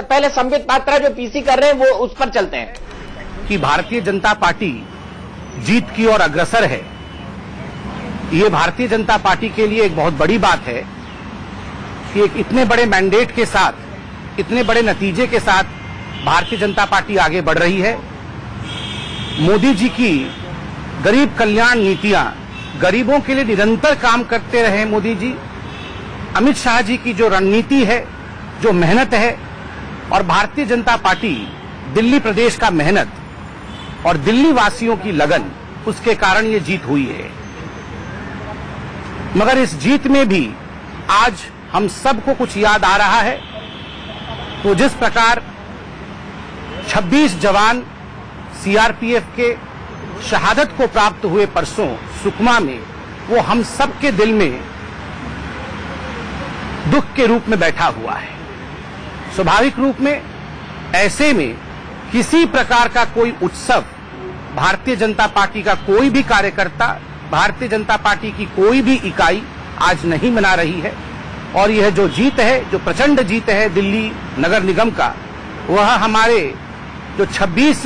पहले संबित पात्रा जो पीसी कर रहे हैं वो उस पर चलते हैं कि भारतीय जनता पार्टी जीत की ओर अग्रसर है। ये भारतीय जनता पार्टी के लिए एक बहुत बड़ी बात है कि एक इतने बड़े मैंडेट के साथ, इतने बड़े नतीजे के साथ भारतीय जनता पार्टी आगे बढ़ रही है। मोदी जी की गरीब कल्याण नीतियां, गरीबों के लिए निरंतर काम करते रहे मोदी जी। अमित शाह जी की जो रणनीति है, जो मेहनत है, और भारतीय जनता पार्टी दिल्ली प्रदेश का मेहनत और दिल्ली वासियों की लगन, उसके कारण ये जीत हुई है। मगर इस जीत में भी आज हम सबको कुछ याद आ रहा है। तो जिस प्रकार 26 जवान सीआरपीएफ के शहादत को प्राप्त हुए परसों सुकमा में, वो हम सबके दिल में दुख के रूप में बैठा हुआ है। स्वाभाविक रूप में ऐसे में किसी प्रकार का कोई उत्सव भारतीय जनता पार्टी का कोई भी कार्यकर्ता, भारतीय जनता पार्टी की कोई भी इकाई आज नहीं मना रही है। और यह जो जीत है, जो प्रचंड जीत है दिल्ली नगर निगम का, वह हमारे जो 26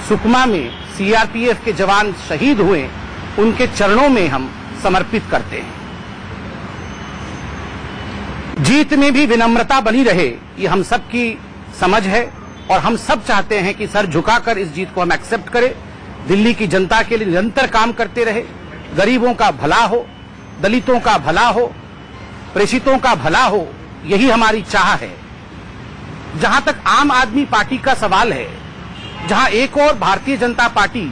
सुकमा में सीआरपीएफ के जवान शहीद हुए, उनके चरणों में हम समर्पित करते हैं। जीत में भी विनम्रता बनी रहे, ये हम सबकी समझ है और हम सब चाहते हैं कि सर झुकाकर इस जीत को हम एक्सेप्ट करें। दिल्ली की जनता के लिए निरंतर काम करते रहे, गरीबों का भला हो, दलितों का भला हो, प्रेषितों का भला हो, यही हमारी चाह है। जहां तक आम आदमी पार्टी का सवाल है, जहां एक और भारतीय जनता पार्टी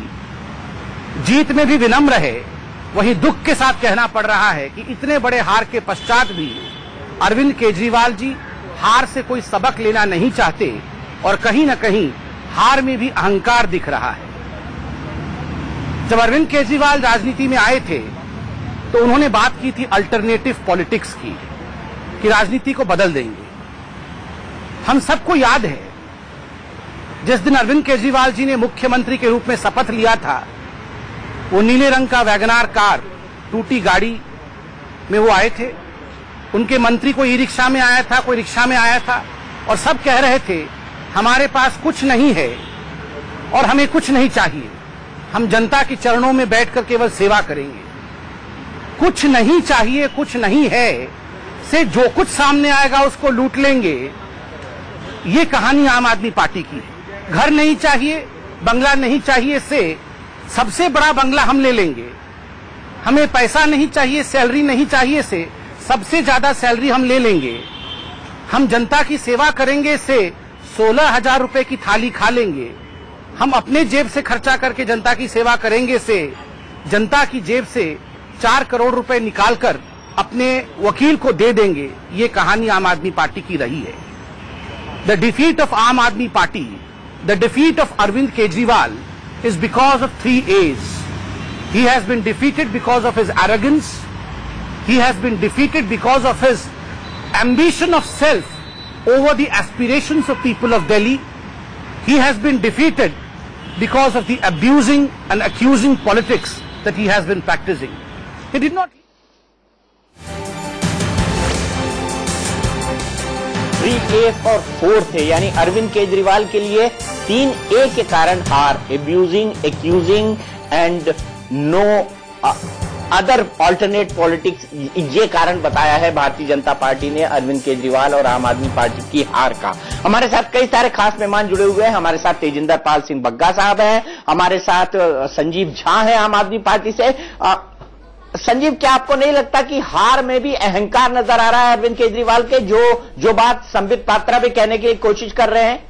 जीत में भी विनम्र है, वहीं दुख के साथ कहना पड़ रहा है कि इतने बड़े हार के पश्चात भी अरविंद केजरीवाल जी हार से कोई सबक लेना नहीं चाहते और कहीं न कहीं हार में भी अहंकार दिख रहा है। जब अरविंद केजरीवाल राजनीति में आए थे तो उन्होंने बात की थी अल्टरनेटिव पॉलिटिक्स की, कि राजनीति को बदल देंगे। हम सबको याद है जिस दिन अरविंद केजरीवाल जी ने मुख्यमंत्री के रूप में शपथ लिया था, वो नीले रंग का वैगनार कार, टूटी गाड़ी में वो आए थे। उनके मंत्री कोई ई रिक्शा में आया था, कोई रिक्शा में आया था, और सब कह रहे थे हमारे पास कुछ नहीं है और हमें कुछ नहीं चाहिए, हम जनता के चरणों में बैठकर केवल सेवा करेंगे। कुछ नहीं चाहिए, कुछ नहीं है से जो कुछ सामने आएगा उसको लूट लेंगे, ये कहानी आम आदमी पार्टी की है। घर नहीं चाहिए, बंगला नहीं चाहिए से सबसे बड़ा बंगला हम ले लेंगे। हमें पैसा नहीं चाहिए, सैलरी नहीं चाहिए से सबसे ज्यादा सैलरी हम ले लेंगे। हम जनता की सेवा करेंगे से 16,000 रुपए की थाली खा लेंगे। हम अपने जेब से खर्चा करके जनता की सेवा करेंगे से जनता की जेब से 4 करोड़ रुपए निकालकर अपने वकील को दे देंगे। ये कहानी आम आदमी पार्टी की रही है। The defeat of Aam Aadmi Party, the defeat of Arvind Kejriwal is because of 3 A's. He has been defeated because of his arrogance. He has been defeated because of his ambition of self over the aspirations of people of Delhi. He has been defeated because of the abusing and accusing politics that he has been practicing. He did not. 3A और 4 थे, यानी अरविंद केजरीवाल के लिए 3A के कारण हार, abusing, accusing and no other alternate politics, ये कारण बताया है भारतीय जनता पार्टी ने अरविंद केजरीवाल और आम आदमी पार्टी की हार का। हमारे साथ कई सारे खास मेहमान जुड़े हुए हैं। हमारे साथ तेजिंदर पाल सिंह बग्गा साहब हैं, हमारे साथ संजीव झा हैं आम आदमी पार्टी से। संजीव, क्या आपको नहीं लगता कि हार में भी अहंकार नजर आ रहा है अरविंद केजरीवाल के, जो बात संबित पात्रा भी कहने की कोशिश कर रहे हैं?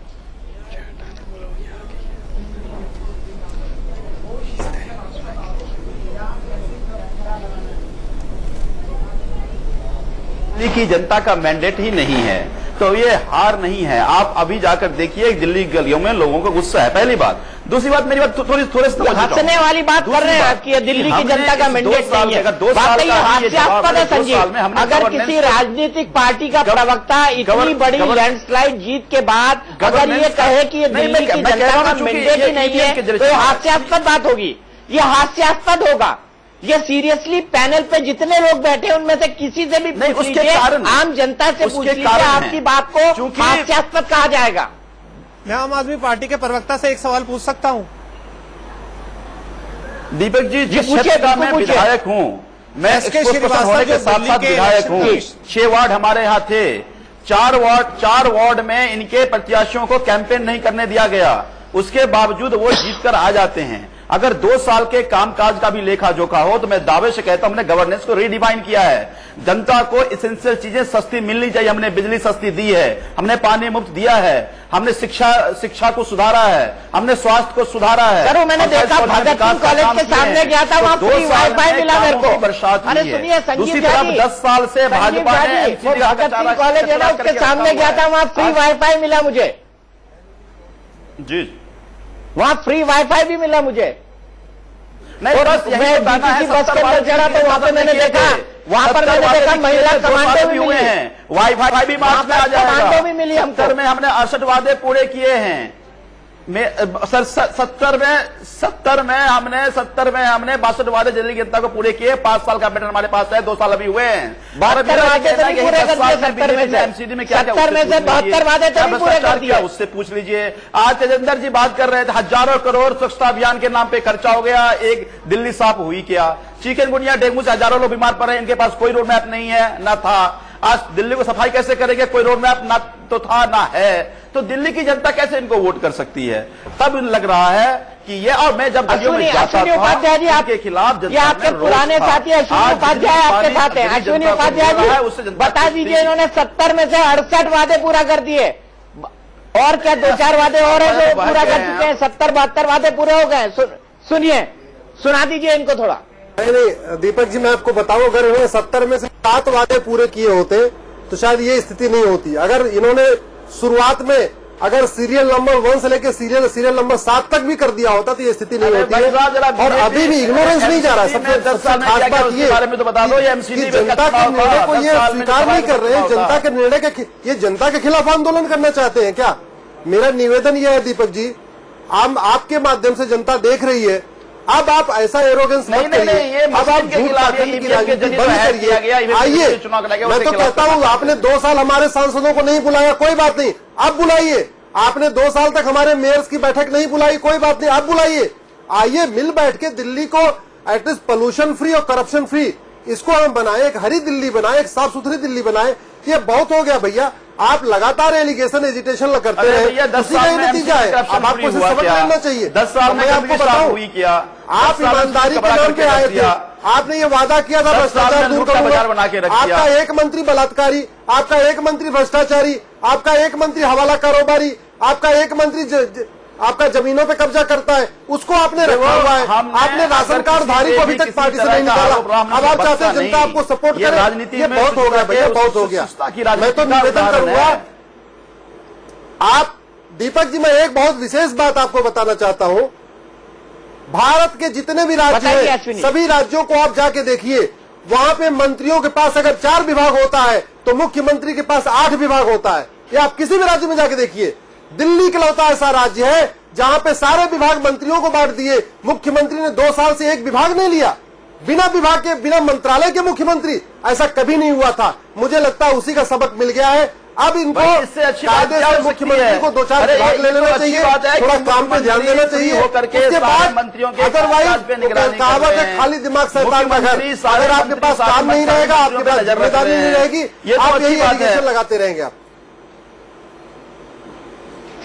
दिल्ली की जनता का मैंडेट ही नहीं है, तो ये हार नहीं है। आप अभी जाकर देखिए दिल्ली गलियों में लोगों को गुस्सा है, पहली बात। दूसरी बात, मेरी बात थोड़ी हंसने वाली बात कर रहे हैं आपकी, दिल्ली की जनता का मैंडेट नहीं है। हास्यास्पद है संजीव, अगर किसी राजनीतिक पार्टी का प्रवक्ता इतनी बड़ी लैंडस्लाइड जीत के बाद अगर ये कहे कि ये दिल्ली की जनता का मैंडेट ही नहीं है, तो ये हास्यास्पद बात होगी, ये हास्यास्पद होगा। ये सीरियसली पैनल पे जितने लोग बैठे हैं उनमें से किसी से भी पूछ लीजिए, आम जनता से पूछ लीजिए, आपकी बात को हास्यास्पद कहा जाएगा। मैं आम आदमी पार्टी के प्रवक्ता से एक सवाल पूछ सकता हूं? दीपक जी, जिस क्षेत्र का मैं विधायक हूं, मैं होने के साथ साथ विधायक हूं, 6 वार्ड हमारे यहाँ थे, 4 वार्ड में इनके प्रत्याशियों को कैंपेन नहीं करने दिया गया, उसके बावजूद वो जीतकर आ जाते हैं। अगर 2 साल के कामकाज का भी लेखा जोखा हो तो मैं दावे से कहता हूं हमने गवर्नेंस को रीडिफाइन किया है। जनता को इसेंशियल चीजें सस्ती मिलनी चाहिए, हमने बिजली सस्ती दी है, हमने पानी मुफ्त दिया है, हमने शिक्षा को सुधारा है, हमने स्वास्थ्य को सुधारा है। सर, मैंने देखा भगत सिंह कॉलेज के सामने गया था, वहां फ्री वाईफाई मिला मेरे को। बरसात अरे सुनिए, दूसरी तरफ 10 साल से भाजपा ने भगत सिंह कॉलेज है ना, उसके सामने गया था, वहां फ्री वाईफाई मिला मुझे जी, वहां फ्री वाईफाई भी मिला मुझे। नहीं, और मैं किसी बस के अंदर चढ़ा तो वहां पे मैंने देखा, वहां पर मैंने देखा महिला कमांडो भी हुए हैं, वाईफाई भी मार्च में आ जाएगा, कमांडो भी मिली हमको। में हमने 68 वादे पूरे किए हैं। सर 70 में हमने 62 वादे दिल्ली की जनता को पूरे किए। 5 साल का पैटर्न हमारे पास है, 2 साल अभी हुए हैं। 72 वादे तो नहीं पूरे कर दिए, 70 में से एमसीडी में क्या 70 में से 72 वादे तो नहीं पूरे कर दिए, उससे पूछ लीजिए। आज तेजेंद्र जी बात कर रहे थे, हजारों करोड़ स्वच्छता अभियान के नाम पे खर्चा हो गया, एक दिल्ली साफ हुई क्या? चिकनगुनिया डेंगू से हजारों लोग बीमार पड़ रहे हैं, इनके पास कोई रोड मैप नहीं है, ना था। आज दिल्ली को सफाई कैसे करेंगे? कोई रोड मैप ना तो था ना है, तो दिल्ली की जनता कैसे इनको वोट कर सकती है? तब लग रहा है कि ये, और मैं जब अश्विनी उपाध्याय जी आपके खिलाफ, ये आपके पुराने साथी अश्विनी उपाध्याय आपके साथ हैं। अश्विनी उपाध्याय जी बता दीजिए, इन्होंने 70 में से 68 वादे पूरा कर दिए, और क्या 2-4 वादे और हैं जो पूरा कर चुके हैं? 70-72 वादे पूरे हो गए। सुनिए, सुना दीजिए इनको थोड़ा। नहीं दीपक जी, मैं आपको बताऊं, अगर इन्होंने 70 में से 7 वादे पूरे किए होते तो शायद ये स्थिति नहीं होती। अगर इन्होंने शुरुआत में अगर सीरियल नंबर 1 से लेकर सीरियल नंबर 7 तक भी कर दिया होता तो ये स्थिति नहीं होती है। और अभी भी इग्नोरेंस नहीं जा रहा। सबसे खास बात ये जनता के निर्णय को ये स्वीकार नहीं कर रहे हैं। जनता के निर्णय के, ये जनता के खिलाफ आंदोलन करना चाहते हैं क्या? मेरा निवेदन ये है दीपक जी, आपके माध्यम से जनता देख रही है, अब आप ऐसा एरोगेंस मत करिए, अब आप झूठ ताकत की राजनीति बंद करिए। आइए, मैं तो कहता हूँ, आपने 2 साल हमारे सांसदों को नहीं बुलाया, कोई बात नहीं, अब बुलाइए। आपने 2 साल तक हमारे मेयर्स की बैठक नहीं बुलाई, कोई बात नहीं, अब बुलाइए। आइए, मिल बैठ के दिल्ली को एटलीस्ट पोल्यूशन फ्री और करप्शन फ्री इसको हम बनाए, एक हरी दिल्ली बनाए, एक साफ सुथरी दिल्ली बनाए। ये बहुत हो गया भैया, आप लगातार एलिगेशन एजिटेशन करते हैं, 10 साल में नतीजा है। अब आपको सबक लेना चाहिए। 10 साल में आपको बताऊं, आप ईमानदारी के नाम पे आए थे, आपने ये वादा किया था भ्रष्टाचार दूर करूंगा, आपका एक मंत्री बलात्कारी, आपका एक मंत्री भ्रष्टाचारी, आपका एक मंत्री हवाला कारोबारी, आपका एक मंत्री आपका जमीनों पे कब्जा करता है, उसको आपने रखा हुआ है। आपने राशन कार्ड धारी को अभी तक पार्टी से नहीं निकाला। अब आप चाहते हैं जनता आपको सपोर्ट करे? राजनीति ये बहुत हो गया भैया, बहुत हो गया। मैं तो निवेदन करूंगा, आप दीपक जी, मैं एक बहुत विशेष बात आपको बताना चाहता हूं। भारत के जितने भी राज्य हैं, सभी राज्यों को आप जाके देखिए, वहां पे मंत्रियों के पास अगर 4 विभाग होता है तो मुख्यमंत्री के पास 8 विभाग होता है। या आप किसी भी राज्य में जाके देखिए, दिल्ली इकलौता ऐसा राज्य है जहां पे सारे विभाग मंत्रियों को बांट दिए। मुख्यमंत्री ने 2 साल से एक विभाग नहीं लिया, बिना विभाग के, बिना मंत्रालय के मुख्यमंत्री, ऐसा कभी नहीं हुआ था। मुझे लगता है उसी का सबक मिल गया है। अब इनको कायदे से मुख्यमंत्री को 2-4 विभाग ले लेना चाहिए, थोड़ा काम पे ध्यान देना चाहिए। उसके बाद अदरवाइज कहावत है, खाली दिमाग शैतान का घर। अगर आपके पास काम नहीं रहेगा, आपके पास जिम्मेदारी नहीं रहेगी, आप यही एलिगेशन लगाते रहेंगे। आप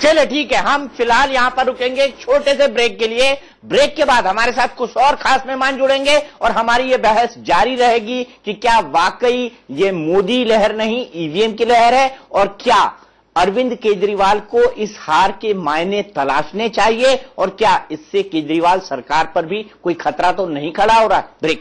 चलो ठीक है, हम फिलहाल यहां पर रुकेंगे एक छोटे से ब्रेक के लिए। ब्रेक के बाद हमारे साथ कुछ और खास मेहमान जुड़ेंगे और हमारी ये बहस जारी रहेगी कि क्या वाकई ये मोदी लहर नहीं, ईवीएम की लहर है, और क्या अरविंद केजरीवाल को इस हार के मायने तलाशने चाहिए, और क्या इससे केजरीवाल सरकार पर भी कोई खतरा तो नहीं खड़ा हो रहा है। ब्रेक